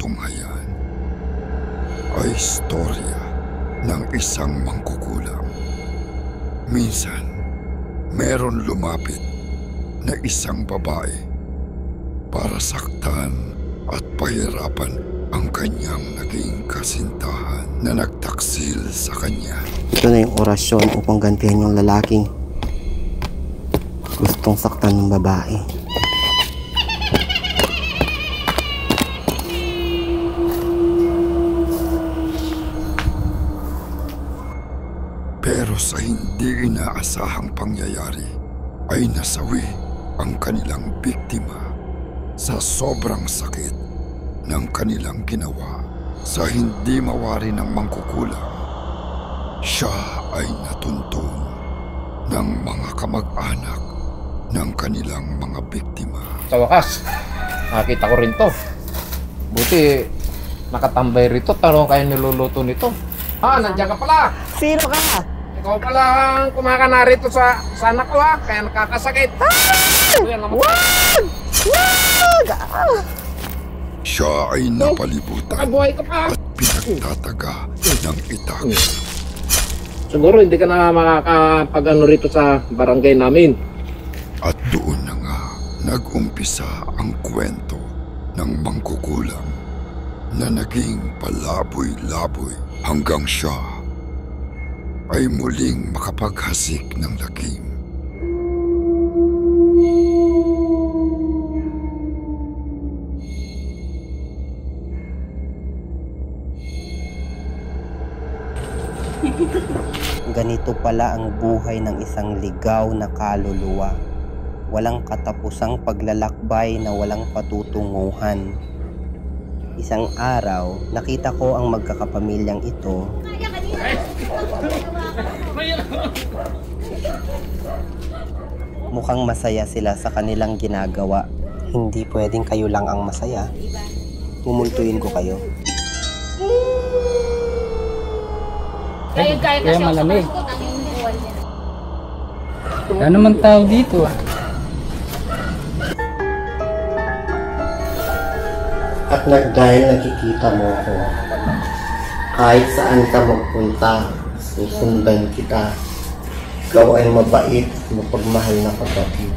tunghayan ay istorya ng isang mangkukulam. Minsan, meron lumapit na isang babae para saktan at pahirapan ang kanyang naging kasintahan na nagtaksil sa kanya. Ito na yung orasyon upang gantihan yung lalaking gustong saktan ng babae. Pero sa hindi inaasahang pangyayari ay nasawi ang kanilang biktima sa sobrang sakit ng kanilang ginawa. Sa hindi mawari ng mangkukulam, siya ay natuntun ng mga kamag-anak ng kanilang mga biktima. Sa wakas, nakita ko rin to. Buti nakatambay rito. Tanong kayo niluluto nito. Nandiyan ka pala. Sino ka? Ikaw pala ang kumakana rito sa anak ko kaya nakakasakit. Wag! Wag! Siya ay napalibutan Nakabuhay ka pa. at pinagtataga ng itak. Siguro hindi ka na makakapag-ano rito sa barangay namin. At doon na nga nag-umpisa ang kwento ng mangkukulam na naging palaboy-laboy hanggang siya ay muling makapaghasik ng lagim. Ganito pala ang buhay ng isang ligaw na kaluluwa. Walang katapusang paglalakbay na walang patutunguhan. Isang araw, nakita ko ang magkakapamilyang ito. Mukhang masaya sila sa kanilang ginagawa. Hindi pwedeng kayo lang ang masaya. Mumultuin ko kayo. Kaya malamig. Wala naman tao dito At dahil nakikita mo ako, kahit saan ka magpunta, susundan kita. Ikaw ay mabait, mapagmahal na kapatid.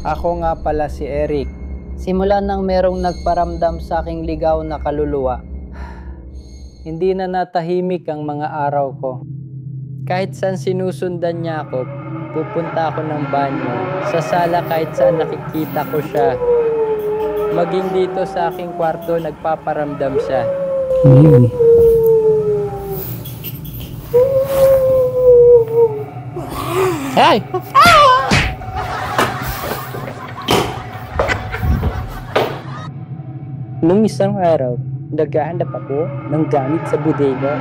Ako nga pala si Eric. Simula nang merong nagparamdam sa aking ligaw na kaluluwa, hindi na natahimik ang mga araw ko. Kahit saan sinusundan niya ako, pupunta ako ng banyo. Sa sala kahit saan nakikita ko siya. Maging dito sa aking kwarto, nagpaparamdam siya. Hey! Nung isang araw, naghahanap ako ng gamit sa bodega.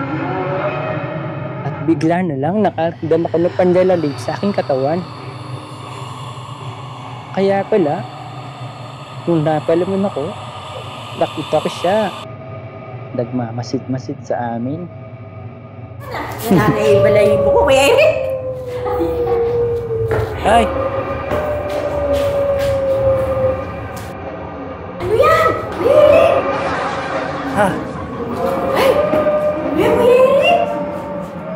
At bigla na lang nakaramdam ako ng panlalalig sa aking katawan. Kaya pala, nung napalaman ako, nakita ko siya. Nagmamasid-masid sa amin. Nanay-balayin mo ko, Kuya Eric! Ay! Ano yan? Kuya Eric! Ha? Ay! Kuya Eric!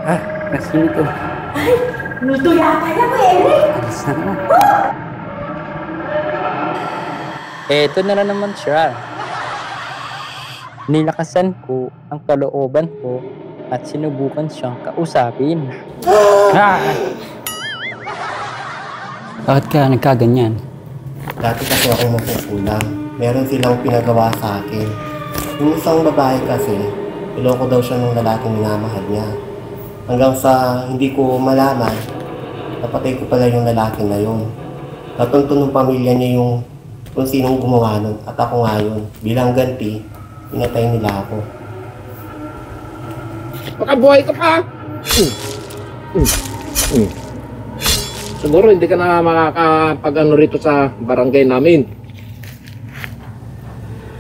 Ha? Nasino to? Ay! Luto yata yan, Kuya Eric! Alas na nga. Eto na naman siya. Nilakasan ko ang kalooban ko at sinubukan siyang kausapin. Bakit ka nagkaganyan? Dati kasi ako magkukulang. Meron silang pinagawa sa akin. Yung isang babae kasi, iloko daw siya ng lalaking minamahal niya. Hanggang sa hindi ko malaman, napatay ko pala yung lalaki na yun. Natuntun ng pamilya niya yung kung sinong gumawa nun. At ako ngayon, bilang ganti, pinatay nila ako. Makabuhay ka pa. Siguro hindi ka na makakapag-ano rito sa barangay namin.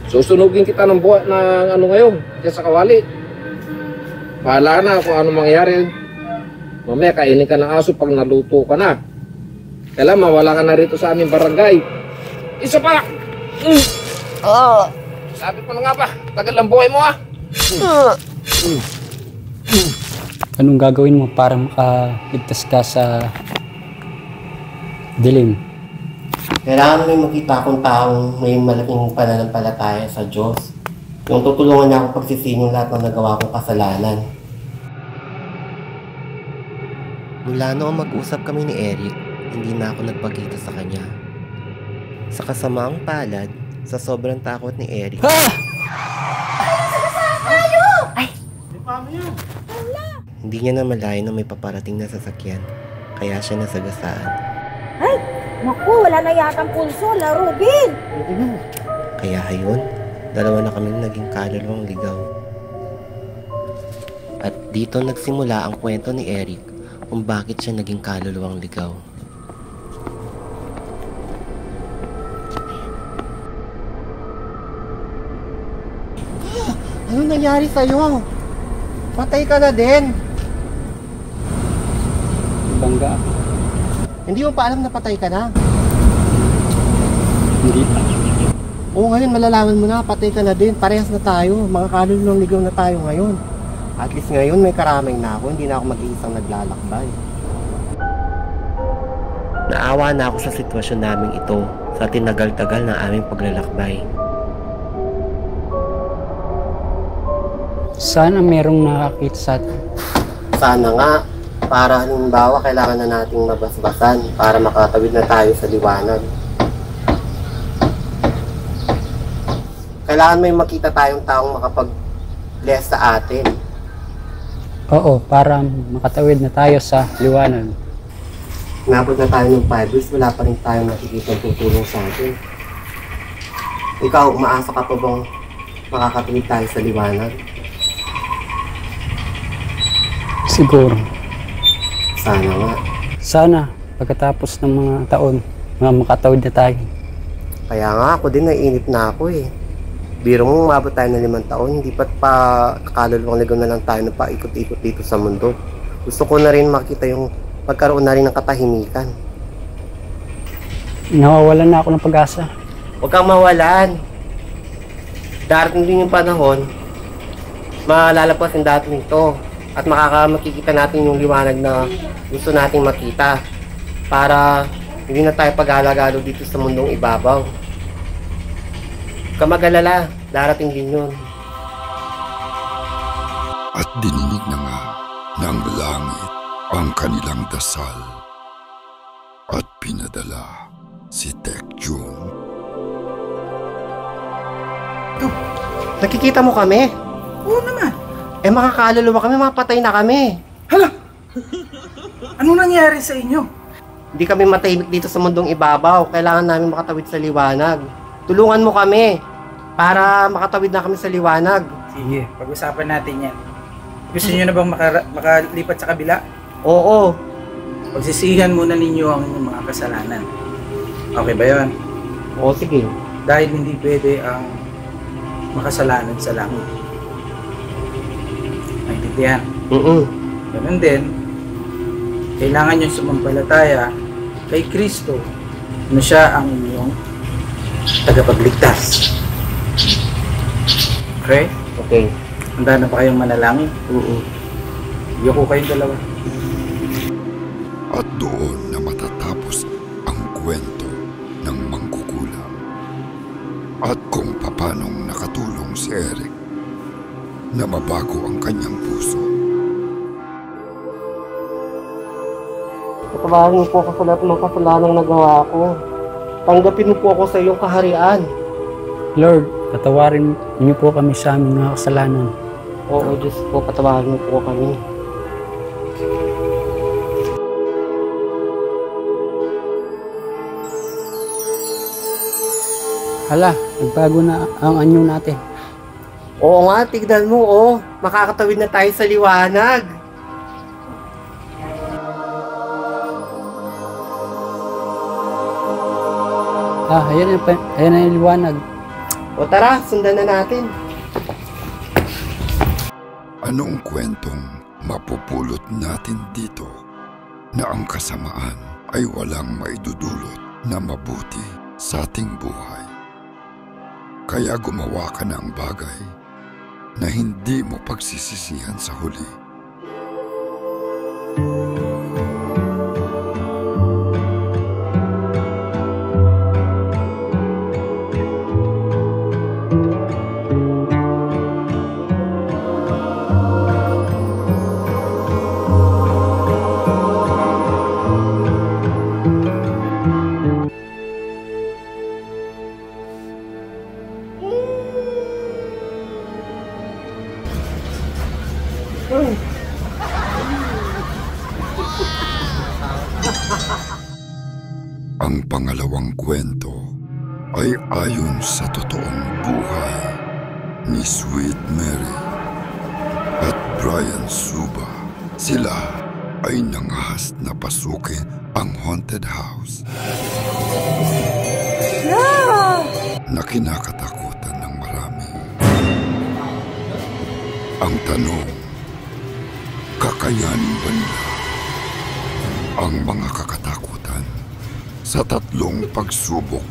Susunugin kita ng buhat na ano ngayon, dyan sa kawali. Bahala na kung ano mangyari. Mamaya kainin ka ng aso pag naluto ka na. Kailangan mawala ka na rito sa aming barangay. Isa pa! Sabi ko na nga ba, tagal ang buhay mo Anong gagawin mo para makaligtas ka sa dilim? Kailangan may makita akong taong may malaking pananampalataya sa Diyos. Yung tutulungan niya akong pagsisihin yung lahat ng nagawa kong kasalanan. Mula noong mag-usap kami ni Eric, hindi na ako nagpakita sa kanya. Sa kasamaang palad, sa sobrang takot ni Eric. Hindi niya namalayan na may paparating na sasakyan, kaya siya nasagasaan. Ay! Naku, wala na yatang pulso, la Ruben! Kaya hayon, dalawa na kami naging kaluluwang ligaw. At dito nagsimula ang kwento ni Eric kung bakit siya naging kaluluwang ligaw. Ano nangyari sa'yo? Patay ka na din. Bangga. Hindi mo pa alam na patay ka na. Hindi pa. Oo, ngayon malalaman mo na, patay ka na din. Parehas na tayo. Mga kaluluwang ligaw na tayo ngayon. At least ngayon may karamay na ako. Hindi na ako mag-iisang naglalakbay. Naawa na ako sa sitwasyon naming ito sa tinagal-tagal ng aming paglalakbay. Sana merong nakakita sa atin. Sana nga, para halimbawa kailangan na nating mabasbasan para makatawid na tayo sa liwanag. Kailangan may makita tayong taong makapag-bless sa atin. Oo, para makatawid na tayo sa liwanag. Nabot na tayo ng 5 years, wala pa rin tayong nakikita tutulong sa atin. Ikaw, umaasa ka pa bang makakatawid tayo sa liwanag? Siguro. Sana nga. Sana, pagkatapos ng mga taon, makatawid na tayo. Kaya nga ako din, naiinip na ako eh. Biro mo, umabot tayo ng 5 taon, hindi pa kaluluwang ligaw na lang tayo na paikot-ikot dito sa mundo. Gusto ko na rin makita yung magkaroon na rin ng katahimikan. Nawawalan na ako ng pag-asa. Huwag kang mawalan. Darating din yung panahon, malalapas yung dating ito. At makikita natin yung liwanag na gusto nating makita. Para hindi na tayo pag-alagalo dito sa mundong ibabaw. Huwag kang mag-alala, darating din yun. At dininig na nga ng langit ang kanilang dasal at pinadala si Taekjun. Nakikita mo kami? Oo naman. Eh makakaluluwa kami, mapatay na kami. Hala! Ano nangyari sa inyo? Hindi kami matahimik dito sa mundong ibabaw. Kailangan namin makatawid sa liwanag. Tulungan mo kami para makatawid na kami sa liwanag. Sige, pag-usapan natin yan. Gusto niyo na bang makalipat sa kabila? Oo. Pagsisihan muna ninyo ang inyong mga kasalanan. Okay ba yun? Oo, sige. Dahil hindi pwede ang makasalanan sa langit. Naintindihan? Ganun din, kailangan nyo sumampalataya kay Kristo na siya ang inyong tagapagligtas. Okay? Okay. Handa na ba kayong manalangin? Yoko kayong dalawa. At doon na matatapos ang kwento ng mangkukulam. At kung papanong nakatulong si Eric na mabago ang kanyang puso. Patawarin mo po ako sa lahat ng kasalanang nagawa ko. Tanggapin mo po ako sa iyong kaharian. Lord, patawarin niyo po kami sa aming mga kasalanan. Oo, Diyos po, patawarin mo po kami. Hala, nagbago na ang anyo natin. Oo nga, tignan mo, oh. Makakatawid na tayo sa liwanag. Ayan na yung liwanag. O tara, sundan na natin. Anong kwentong mapupulot natin dito na ang kasamaan ay walang maidudulot na mabuti sa ating buhay. Kaya gumawa ka ng bagay na hindi mo pagsisisihan sa huli. Ang pangalawang kwento ay ayon sa totoong buhay ni Sweet Mary at Brian Suba. Sila ay nangahas na pasukin ang haunted house na kinakatakutan ng marami. Ang tanong, kakayanin ba nila ang mga kakatakutan sa tatlong pagsubok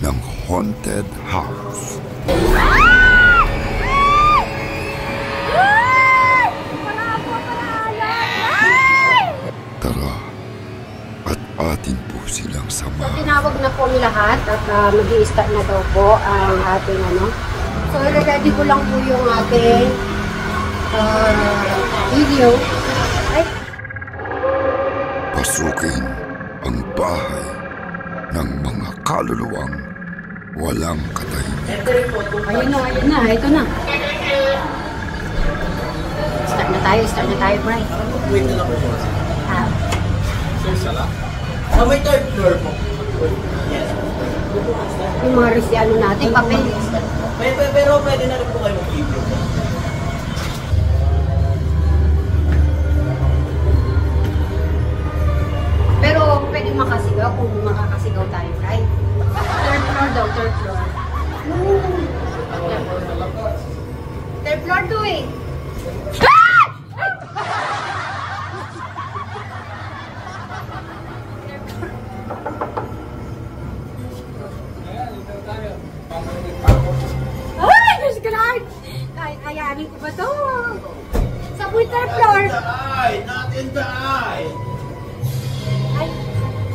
ng haunted house? Tara, at atin po silang So, samahan. tinawag na po ang lahat at mag-i-start na daw po ang ating So, ready ko lang po yung ating video. Ay, Pasukin ang bahay ng mga kaluluwang walang katahimikan. ayun na, ito na. Start na tayo, Brian. Wait na lang po. Ah, May third floor po. Yes. yung mga ano natin, papel. Pero pwede na rin po kayo mag-video. Pero pwede makasigaw kung makakasigaw tayo, right? Third floor daw, third floor. Third floor to eh. Ay, Diyos ko Lord! Kayanin ko ba to? Sa third floor. Ay, not in the eye! Ay,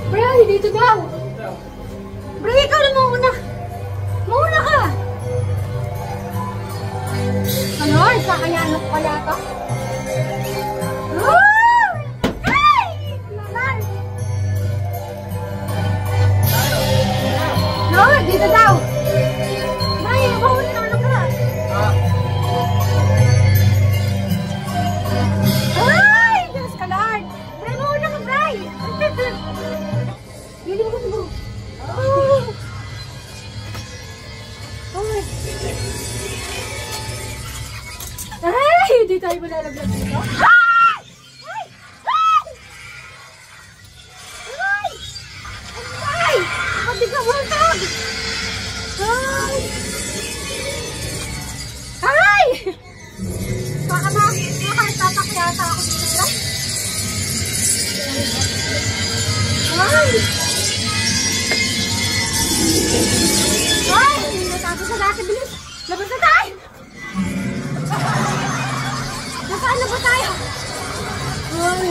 Bray, dito daw. Bray, ikaw na mauna. Mauna ka. Ano, kakayanan ko kaya to? Ay! Naman! No, dito daw. Bray, mauna na ano ka? Ay! Diyos ka, Lord! Bray, mauna ka, Bray! Lilimutan mo. Oh! Ay! Ay! Hindi tayo malalaglag dito. Ay! Ay! Ay! Ay! Ay! Pati ka matag! Ay! Ay! Baka makatatak yata ako dito. Ay! Ay! Natago sa dati, bilis! Labas na tayo! Nasaan na ba tayo? Ay!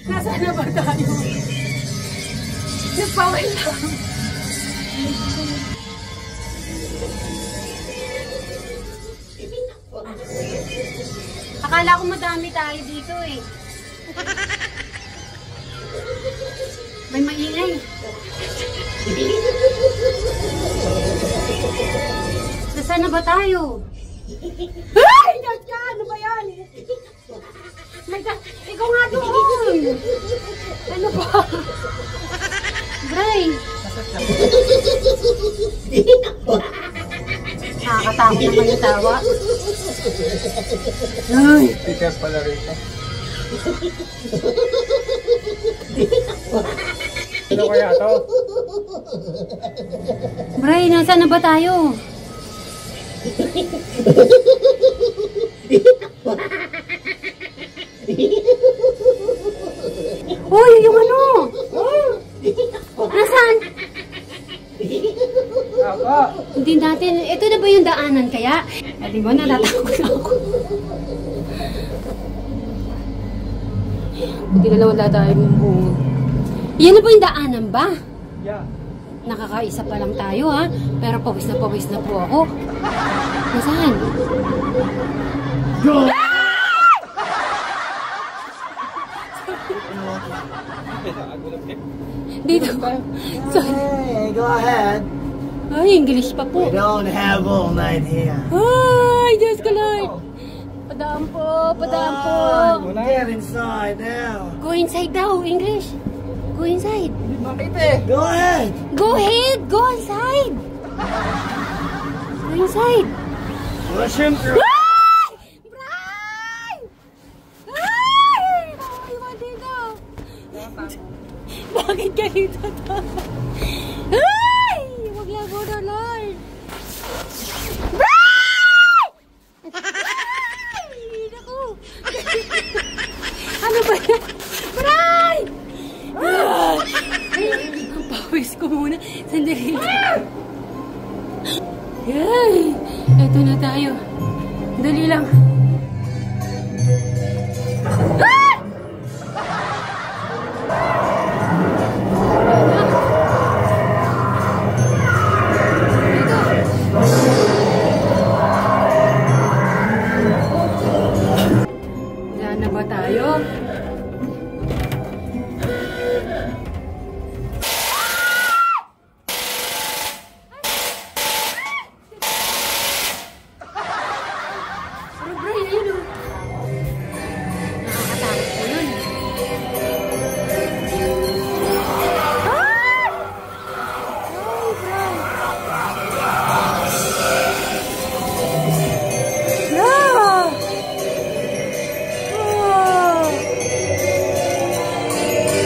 Nasaan na ba tayo? Nagpawal lang. Akala ko madami tayo dito eh. May maingay. Nasaan na ba tayo? Ay! Diyos ka! Ano ba yan? My God! Ikaw nga doon! Ano ba? Bray! Nakakatakot naman yung tawa. Ay! Speaker pala rito. Ano kaya to? Bray, nasaan na ba tayo? Hoy, yung ano? Nasaan? Ako. Hindi natin, ito na ba yung daanan kaya? Di ba, natatakot na ako. Hindi na lang wala tayo ng bunga. Yan na ba yung daanan ba? Yeah. Nakakaisa pa lang tayo ha, pero pawis na po ako. Nasaan? Go! Dito. Sorry. Hey, go ahead. Ay, English pa po. We don't have all night here. Ay, Diyos ko Lord. Padaan po, padaan po. Get inside now. Go inside daw, English. Go inside. Bakit eh? Go ahead. Go ahead, go inside. Go inside. Push him through. Ay! Bray! Ay! Iwan dito. Bakit ganito to? Ay! Huwag lang ko na, Lord. Bray! Ay! Naku! Ano ba yan? Bray! Ang pawis ko muna. Sandali. Ay! Eto na tayo. Dali lang. Ah! Wala na ba tayo? Ano, Bray? Ayun o. Nakakatakot ko yun. Ah! Ay, Bray. Yeah! Oh!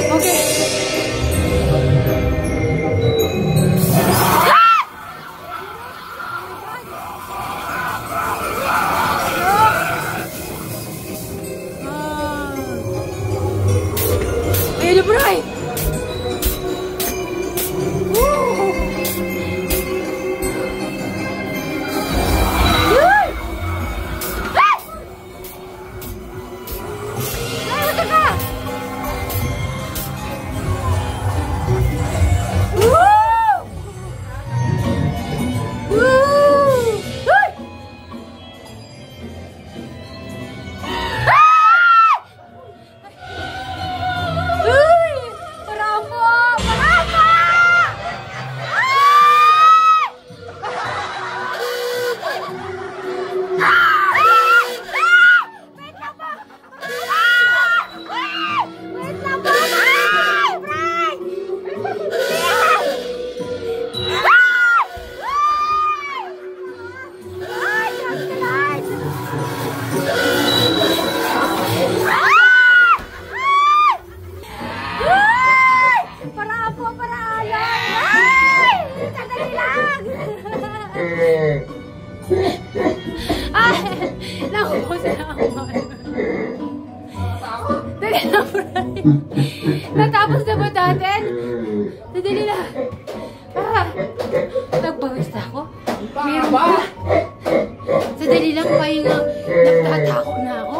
Okay. Ayun na, Bray! Woo! Yun! Ah! Nasaan ka? Woo! Woo! Ay! Uy! Paramo! Paramo! Wait lang po! Wait lang po! Bray! Ay! Diyos ko Lord! Ay! Paraan po, paraan! Ay! Sandali lang! Ay! Nakupos na ako. Dali lang, Bray. Natapos na ba natin? Sandali lang. Ah! Nagbawis na ako? Meron pa? Sandali lang, pahinga. Nagtatako na ako.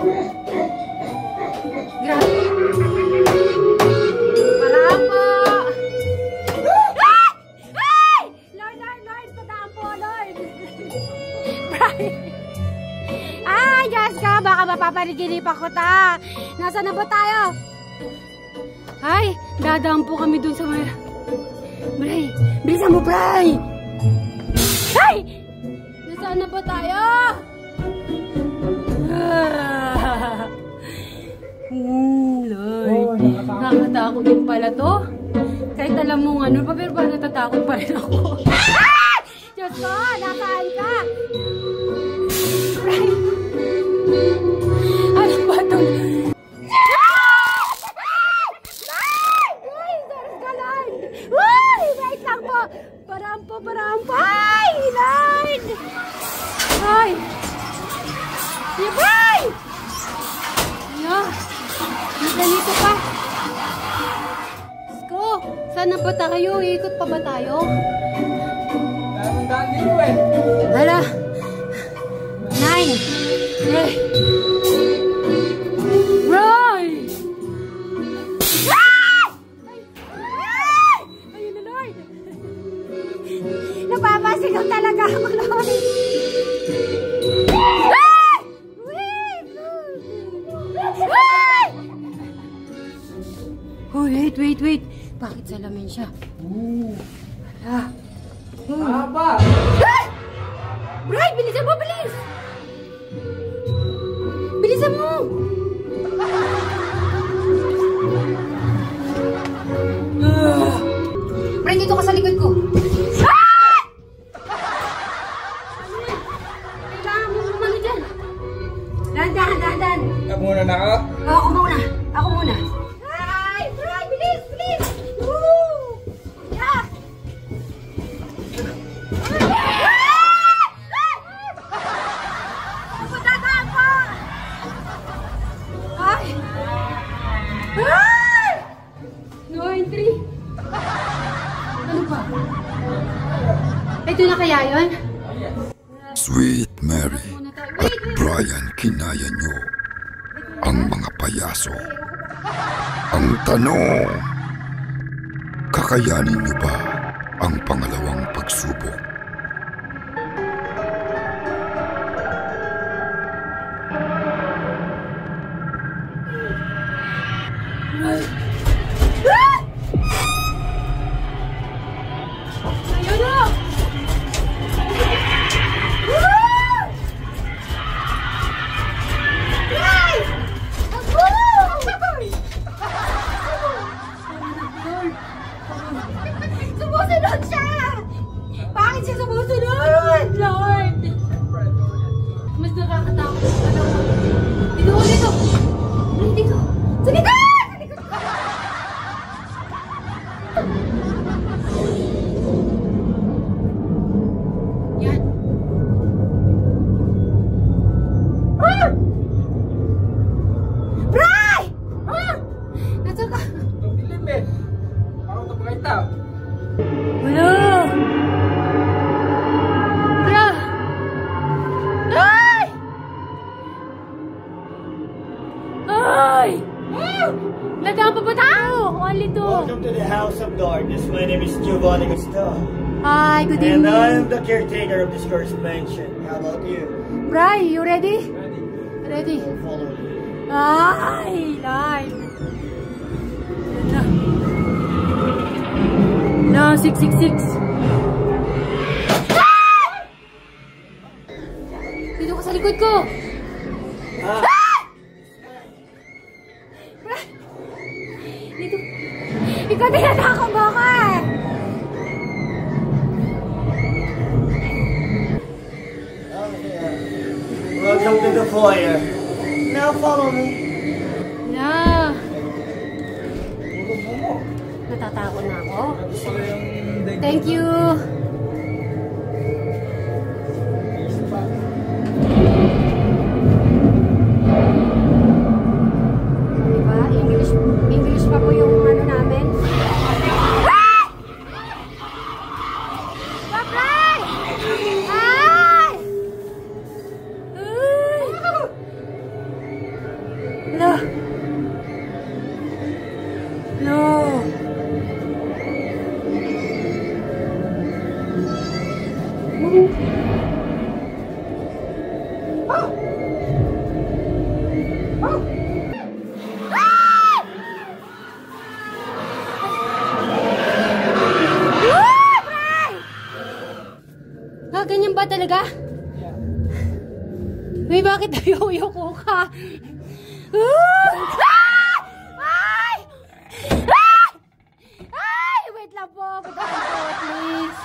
Grabe. Paraan po! Ay! Ay! Lord, Lord, Lord! Pataan po, Lord! Bray! Ay, Diyos ka! Baka mapapariginip ako ta! Nasaan na ba tayo? Ay! Dadaan po kami dun sa may... Bray! Bilisan mo, Bray! Ay! Nasaan na ba tayo? Lord. Nakakatakot din pala to. Kahit alam mo ano pa, pero ba natatakot pa rin ako. Ah! Diyos ko, nasaan ka? Right. Ano ba itong... Ay! Ay! Diyos ka, Lord! Saan na ba tayo? Ikot pa ba tayo? Daan dito eh. Hala. 9. Eh. Roy! Ayun na, Lord. Napapasigaw talaga ako, Lord. Oh, wait. Bakit salamin siya? Hala. Haba! Brian, bilisan mo, bilis! Bilisan mo! Brian, dito ka sa likod ko. Kailangan mo umano dyan. Dahan. Ako muna na ako. Ako muna. Ay, Brian, bilis! Woo! Yeah! No entry. Ano ba? Ito na kaya yun? Sweet Mary at Brian, kinaya nyo ang mga payaso. Ang tanong, kakayanin nyo ba ang pangalawang pagsubok? Ayun na! Guys! Ako! Sumusunod siya! Bakit siya sumusunod? Lord! Mas nakakatakot sa dalawa. Dito! Sa likod! Yan. Bray! Nasaan ka? Dilim eh. Ako ito pakita. Wala! Bra! Ay! Ay! Nadaan pa ba tayo? Only two. Welcome to the House of Darkness. My name is Giovanni Gusto. Hi, good And evening. I am the caretaker of this cursed mansion. How about you? Bray, you ready? Ready. Follow me. Ay, live. Yan na. No, 666. Dito ka sa likod ko. Dito. Ikaw tinatawag mo ako eh. Welcome to the foyer. Now follow me. Na. Natatakot na ako. Thank you. Diba? English pa po yung ano namin. Bakit? Ay! No. No. Ganyan ba talaga? Uy, bakit nayuyuko ka? Ay! Ay! Wait lang po. Pagkaan po, please.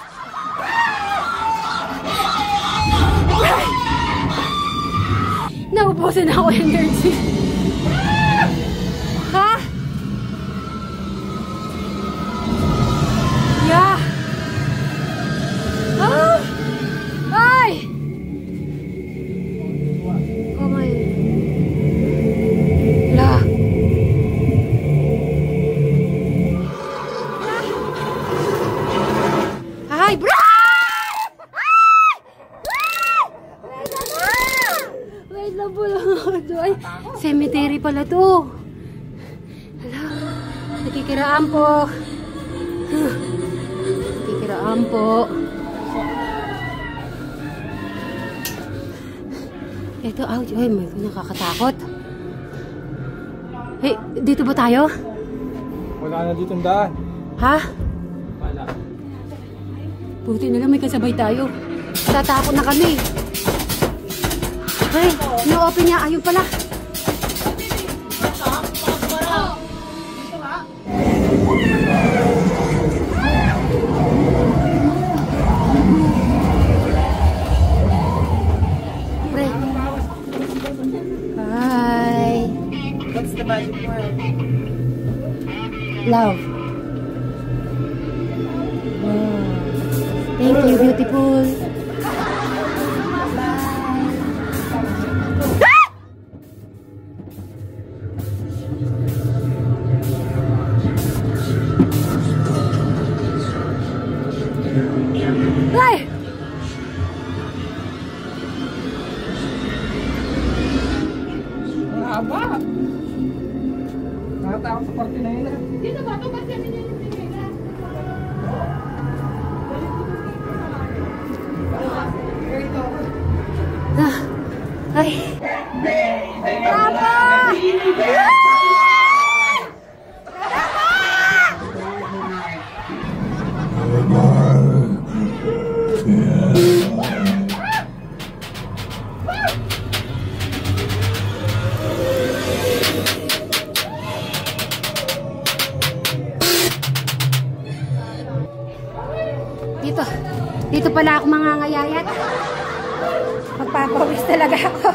Naubusan ako ng energy. Ha? Yeah. Ah! Ay! Oh my. La. pala to. Hala, nakikiraan po. Nakikiraan po. Ito, ouch. Ay, may nakakatakot. Hey, dito ba tayo? Wala na dito ang daan. Ha? Wala. Buti na lang may kasabay tayo. Tatakot na kami. Hey, no-open niya. Ayun pala. Pre. Hi. What's the magic word? Love. Wow. Thank you, beautiful. Ay! Mahaba. Nakatakot sa parte na yun. Dito ba? Ito ba siya nila? Ay! Papa! Dito pala ako mangangayayat. Magpapawis talaga ako.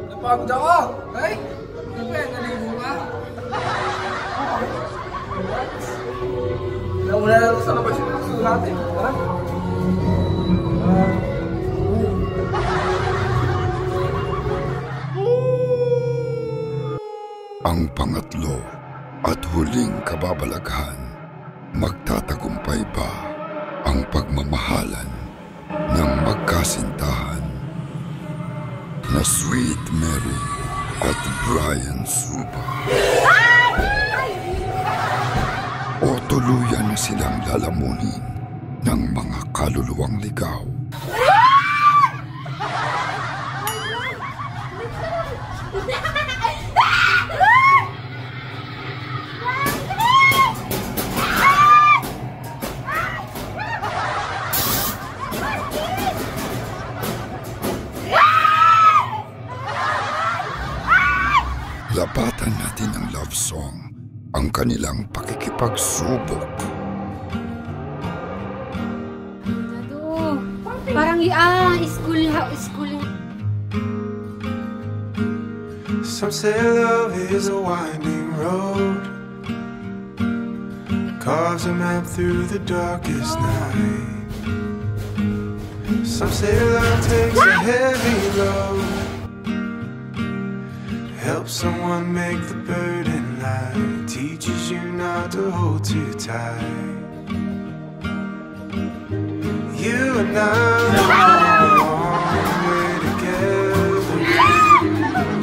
Napagod ako! Ay! Naligo ka? Nauna na ito sa labas yung gusto natin. Ha? Ang pangatlo at huling kababalaghan, magtatagumpay ba ang pagmamahalan ng magkasintahan na Sweet Mary at Brian Suba? O tuluyan na silang lalamunin ng mga kaluluwang ligaw? Lapatan natin ang love song, ang kanilang pakikipagsubok. Ito, parang school. Some say love is a winding road, carves a map through the darkest night. Some say love takes a heavy load, helps someone make the burden light, teaches you not to hold too tight. You and I are on the way together.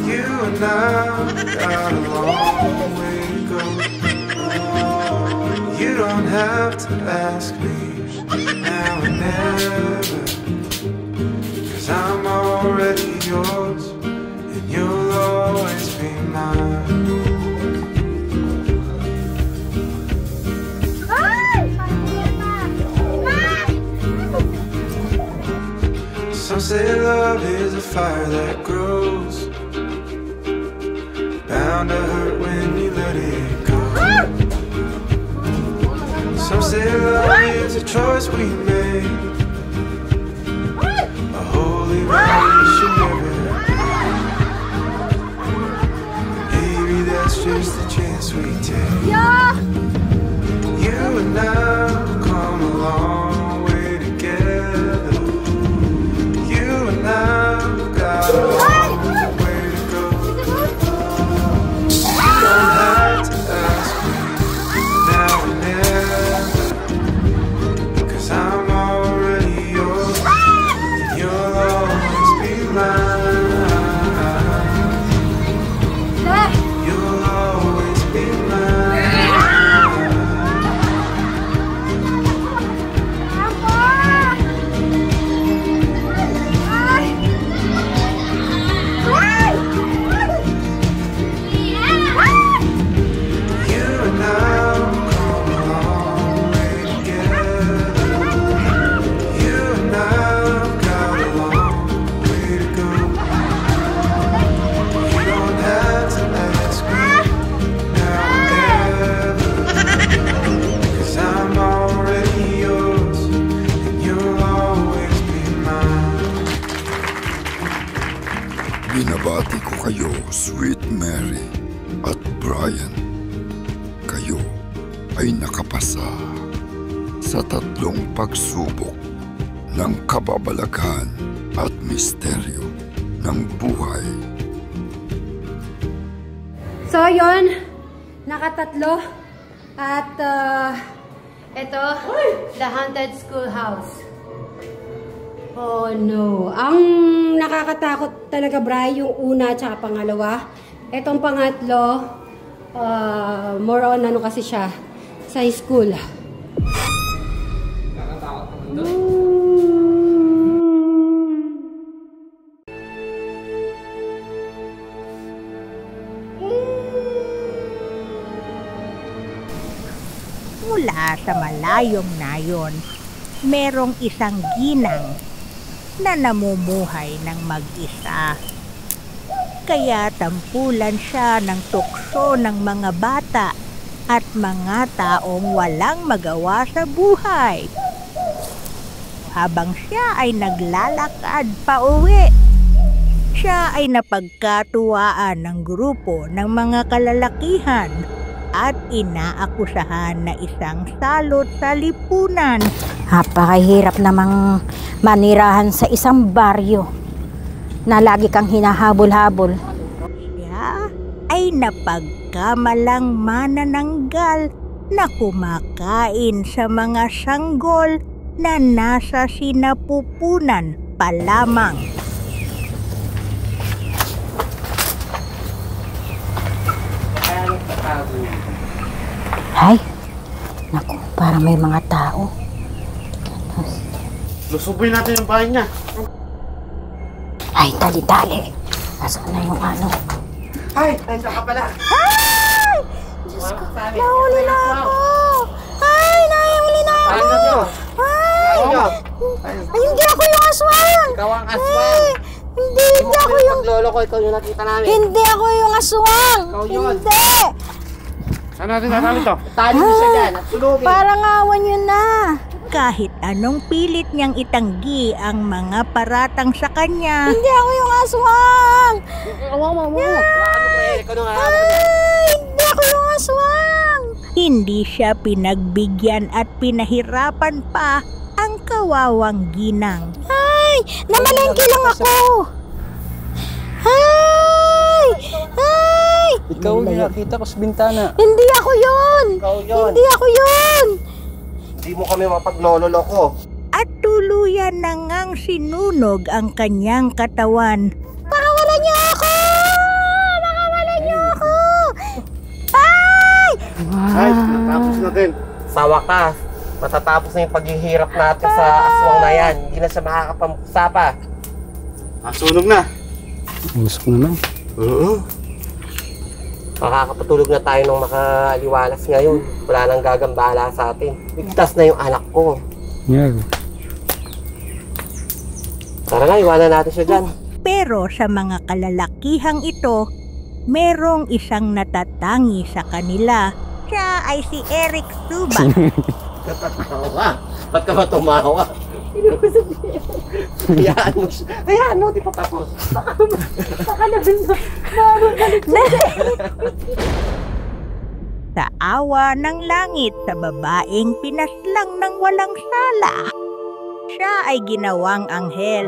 You and I got a long way to go. You don't have to ask me now or never, 'cause I'm already yours. You'll always be mine. Some say love is a fire that grows, bound to hurt when you let it go. Some say love is a choice we make, a holy one we should never. That's just the chance we take. Yeah. You and I come a long way together. You and I got a long way to go. You don't have to ask me now or never, 'cause I'm already yours, and you'll always be mine. Brian, kayo ay nakapasa sa 3 pagsubok ng kababalaghan at misteryo ng buhay. So, yun. Nakatatlo. At, ito, The Haunted Schoolhouse. Oh, no. Ang nakakatakot talaga, Bri, yung una at saka pangalawa. Itong pangatlo, more on ano kasi siya, sa school. Mula sa malayong nayon, merong isang ginang na namumuhay ng mag-isa. Kaya tampulan siya ng tukso ng mga bata at mga taong walang magawa sa buhay. Habang siya ay naglalakad pa uwi, siya ay napagkatuwaan ng grupo ng mga kalalakihan at inaakusahan na isang salot sa lipunan. Napakahirap namang manirahan sa isang baryo na lagi kang hinahabol-habol. Siya ay napagkamalang manananggal na kumakain sa mga sanggol na nasa sinapupunan pa lamang. Ay, naku, parang may mga tao. Lusuboy natin yung bahay niya. Ay, dali-dali. Nasaan na yung ano? Ay, nandiyan ka pala. Ay! Diyos ko, nahuli na ako! Ay, nahuli na ako! Ay! Ay, hindi ako yung aswang! Ikaw ang aswang. Hindi ako yung... Lolo ko, ikaw yung nakita namin. Hindi ako yung aswang! Ikaw yun. Hindi! Saan natin natali to? Tali mo siya dyan at sulugin. Parang awan yun na! Kahit anong pilit niyang itanggi ang mga paratang sa kanya, Hindi ako yung aswang! Ikaw nung Ay! Hindi ako yung aswang! hindi siya pinagbigyan at pinahirapan pa ang kawawang ginang. Ay! Namalengke lang ako! Ay! Ay! Ikaw yung nakita ko sa bintana. Hindi ako yun! Ikaw yun. Hindi ako yun! Hindi mo kami mapaglololoko. At tuluyan na ngang sinunog ang kanyang katawan. Pakawalan niyo ako! Pakawalan niyo ako! Ay! Ay, natapos na din. Sa wakas, matatapos na yung paghihirap natin sa aswang na yan. Hindi na siya makakapamuksa pa. Sunog na. Gusto ko naman. Makakapatulog na tayo ng makaliwalas ngayon. Wala nang gagambala sa atin. Ligtas na yung anak ko. Yeah. Tara na, iwanan natin siya dyan. Pero sa mga kalalakihang ito, merong isang natatangi sa kanila. Siya ay si Eric Suba. Natatawa. Ba't ka ba tumawa? Hayaan mo siya. Hayaan mo, di pa tapos. Baka naman Sa awa ng langit sa babaeng pinaslang ng walang sala, siya ay ginawang anghel.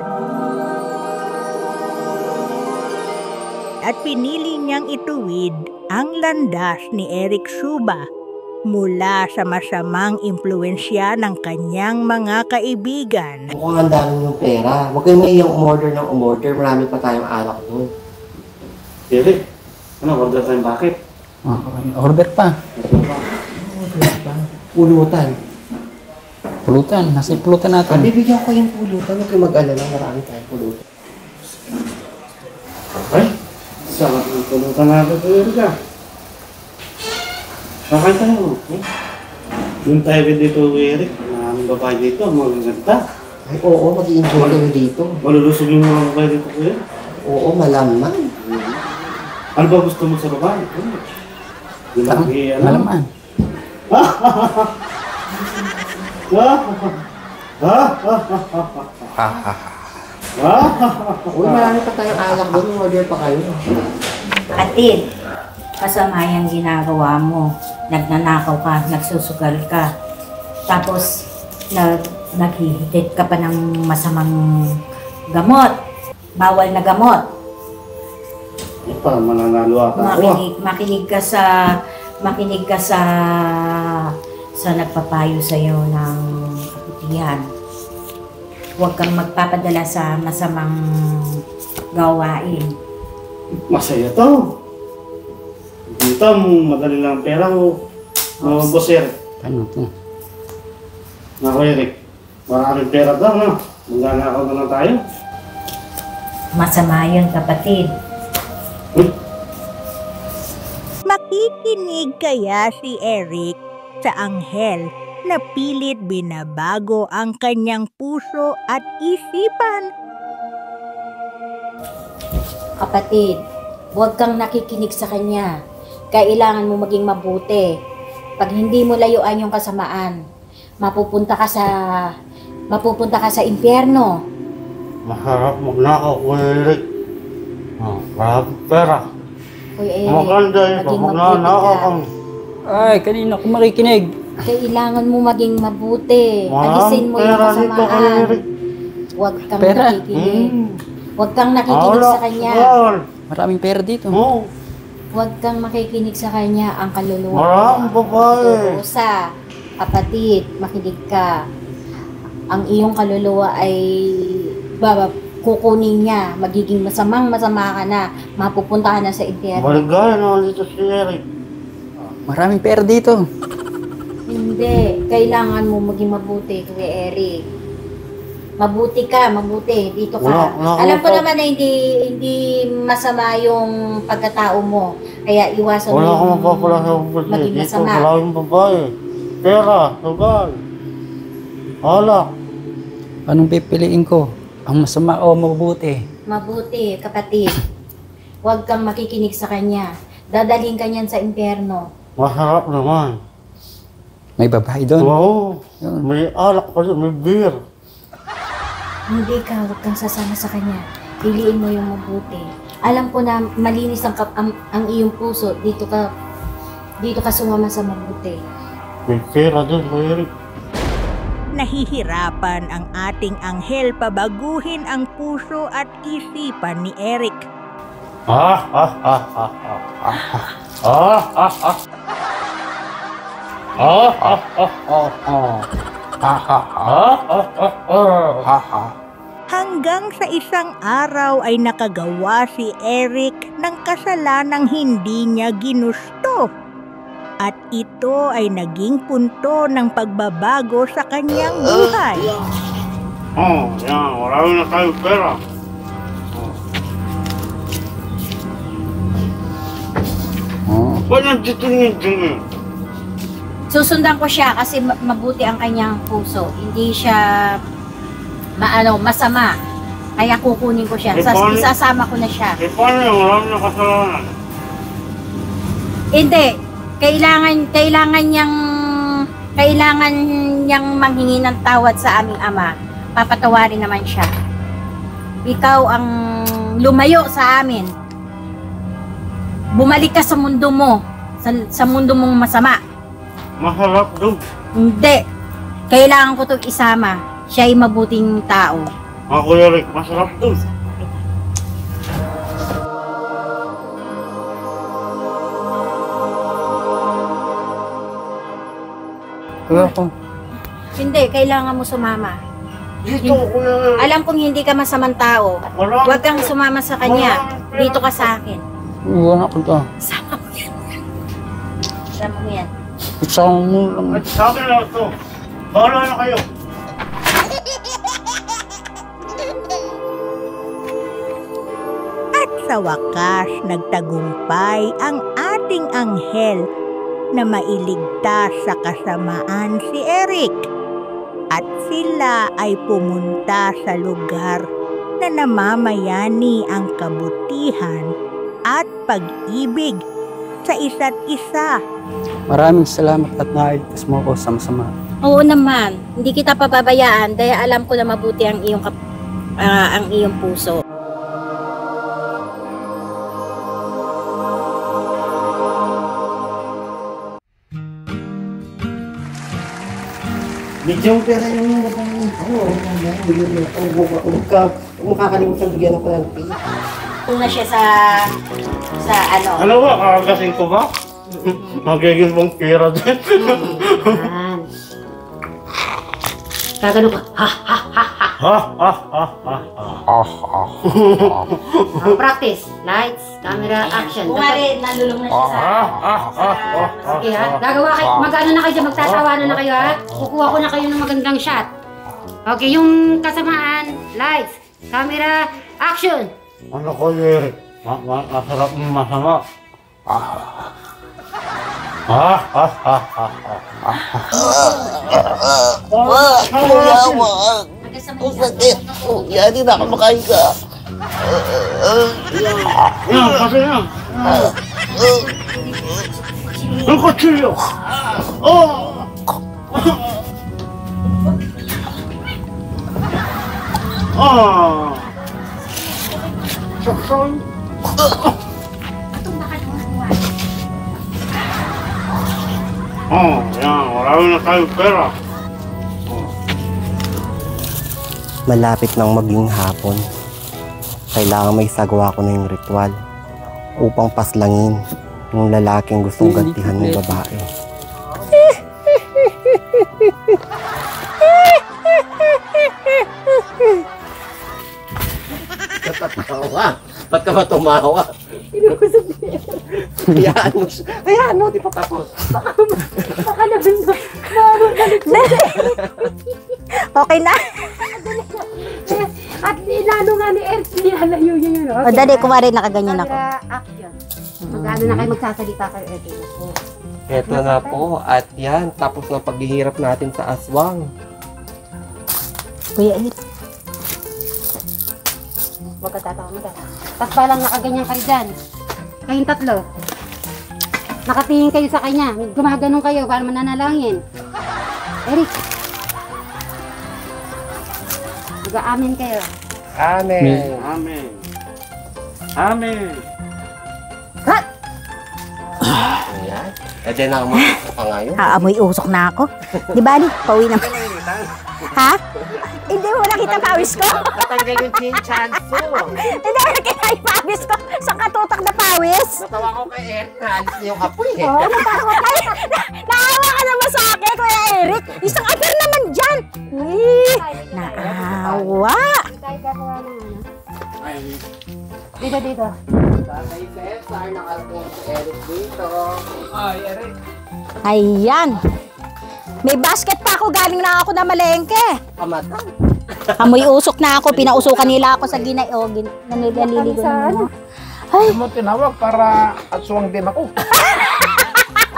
At pinili niyang ituwid ang landas ni Eric Suba mula sa masamang impluensya ng kanyang mga kaibigan. Mukhang ang dami yung pera. Huwag kayong maiyang umorder ng umorder. Marami pa tayong alak doon. Eric, ano, order tayong bakit? Order pa. Pulutan. Pulutan. Nasa pulutan natin. Bibigyan ko yung pulutan. Huwag kayong mag-alala. Marami tayong pulutan. Ay, sarap yung pulutan natin sa Eric ah. Kakain tayo. Yung tayo dito, Eric. Maraming babae dito. Magaganda. Ay, oo. Mag-i-enjoy kayo dito. Malulusog yung mga babae dito, kuya. Oo, malaman. Ano ba gusto mo sa babae? Malaman. Uy, marami pa tayong alak doon. Order pa kayo. Atin, kasama yung ginagawa mo. Nagnanakaw ka, nagsusugal ka. Tapos, naghihitit ka pa ng masamang gamot. Bawal na gamot. Ito, mananalo ata ako. Makinig ka sa nagpapayo sa'yo ng kabutihan. Huwag kang magpapadala sa masamang gawain. Masaya to. Dito, madali lang ang pera mo. Boss Eric. Ano to? Ako Eric, maraming pera daw, no? Magnanakaw na lang tayo. Masama yun, kapatid. Makikinig kaya si Eric sa anghel na pilit binabago ang kanyang puso at isipan? Kapatid, huwag kang nakikinig sa kanya. Kailangan mo maging mabuti. Pag hindi mo layuan yung kasamaan, mapupunta ka sa impyerno. Maharap magnakaw, Kuya Eric. Maraming pera. Kuya Eric, Maganda yun, maging magnanakaw mabuti kang. Ay, kanina ko makikinig. Kailangan mo maging mabuti. Alisin Maraming mo yung pera dito, Kuya kasamaan. Eric. Huwag kang Pera? nakikinig. Huwag kang nakikinig Alak, sa kanya. sukal. Maraming pera dito. Oo. Huwag kang makikinig sa kanya. Ang kaluluwa. Maraming babae. Rosa, kapatid, makinig ka. Ang iyong kaluluwa ay kukunin niya. Magiging masama ka na. Mapupunta ka na sa impyerno. Maligaya naman dito si Eric. Maraming pera dito. Hindi. Kailangan mo maging mabuti, Kuya Eric. Mabuti ka, mabuti. Dito ka. Alam ko naman na hindi masama yung pagkatao mo. Kaya iwasan mo Wala akong yung mapapala sa umpad maging dito. masama. Maraming babae. Pera, sugal. Alak. Anong pipiliin ko? Ang masama o mabuti? Mabuti, kapatid. Huwag kang makikinig sa kanya. Dadalhin ka niyan sa impyerno. Masarap naman. May babae doon. Oo. May alak pa doon, may beer. Hindi ka, huwag kang sasama sa kanya. Piliin mo yung mabuti. Alam ko na malinis ang iyong puso. Dito ka sumama sa mabuti. May pera doon, Kuya Eric. Nahihirapan ang ating anghel pabaguhin ang puso at isipan ni Eric. Hanggang sa isang araw ay nakagawa si Eric ng kasalanang hindi niya ginusto. At ito ay naging punto ng pagbabago sa kanyang buhay. Yan. Marami na tayong pera. Ba't nandito niyo? Susundan ko siya kasi mabuti ang kanyang puso. Hindi siya masama. Kaya kukunin ko siya. Isasama ko na siya. Paano yung marami na kasalanan? Hindi. Kailangan niyang manghingi ng tawad sa aming ama. Papatawarin naman siya. Ikaw ang lumayo sa amin. Bumalik ka sa mundo mo. Sa mundo mong masama. Masarap doon. Hindi. Kailangan ko itong isama. Siya ay mabuting tao. Kuya Eric, masarap doon. Kuya ko. Hindi, kailangan mo sumama. Dito, Kuya Eric. Alam kong hindi ka masamang tao. Huwag kang sumama sa kanya. Dito ka sa akin. Iwan ako to. Sama mo yan. Sama mo yan. Isang mo lang. At sa akin lang ito. Bahala na kayo. At sa wakas, nagtagumpay ang ating anghel na mailigtas sa kasamaan si Eric. At sila ay pumunta sa lugar na namamayani ang kabutihan at pag-ibig sa isa't isa. Maraming salamat at nailigtas mo ako sa masama. Oo naman. Hindi kita pababayaan dahil alam ko na mabuti ang iyong puso. Medyo pera yung babae. Oo, huwag ka makakalimutan bigyan ako ng pay. Kung na siya sa ano. Ano ba? Kakagasin ko ba? Magiging mong pera din. Kagano ka. Ha ha ha ha. Ha ha ha ha. Practice. Lights, camera, action. Kumari, nalulong na siya sa... Okay ha? Gagawa kayo, mag-ano na kayo dyan, magtatawanan na kayo ha? Kukuha ko na kayo ng magandang shot. Okay, yung kasamaan, lights, camera, action! Ano ko, Eric? Masarap ng masama. Ang sakit. Yan, hindi na ako makahiga. Yan, kasi yan. Ang kutsilyo. Saksan. Yan. Marami na tayong pera. Malapit nang maging hapon. Kailangan may sagawa ko na yung ritual upang paslangin yung lalaking gustong gantihan ng babae. Natatawa. Ba't ka ba tumawa? Hindi ko sabihin. Hayaan mo, di pa tapos. Baka naman ba? Okay na? At inano nga ni Eric, nilalayo niya yun. O dali, kumari nakaganyan ako. Action. Mag-ano na kayo, magsasalita kayo, Eric. Eto na po, at yan, tapos ng paghihirap natin sa aswang. Kuya Eric. Huwag ka tatawa mo dahil. Tapos palang nakaganyan kayo dyan. Kayong tatlo. Nakatingin kayo sa kanya. Gumaganon kayo para mananalangin. Eric. Mag-aamin kayo. Amen. Amen. Amen. Cut! Ayan. E din ang mga ka ngayon. Amoy usok na ako. Di ba, ni? Pauwi naman. Ha? Hindi mo nakita pawis ko? Natanggal yung chinchanso. Hindi mo nakita yung pawis ko? Saan katutak na pawis? Natawa ko kay Eric na alis niya yung apoy eh. Oo, natawa ka. Naawa ka naman sa akin, Kuya Eric. Isang agar naman dyan. Naawa. Dito. Tatay Cesar, nakalapon si Eric dito. Ay, Eric. Ayan. May basket pa ako, galing na ako na malengke. Kamatang. Amoy usok na ako, pinausukan nila ako sa ginay. O, naliligo na mo. Ay mo tinawag para aswang din ako.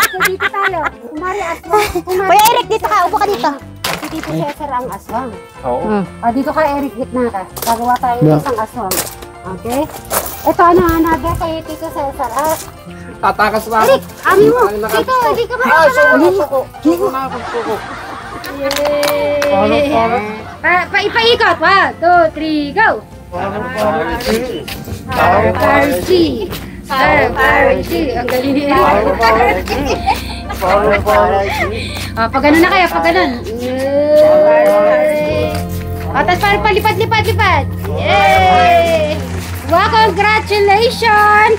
So, dito tayo. Kumari aswang. Kuya Eric, dito ka. Upo ka dito. Si Tito Cesar ang aswang. Oo. Dito ka, Eric, gitna ka. Gagawa tayo ng isang aswang. Okay? Ito, another kay Tito Cesar. Tatakas na ako. Eric, amin mo. Dito, hindi ka ba? Suko. Suko na ako, suko. Yay! Ipaikot. 1, 2, 3, go! Party! Ang galing ni Eric. Pag ganun na kayo, pag ganun. Tapos parang palipad-lipad-lipad. Yay! Wow, congratulations!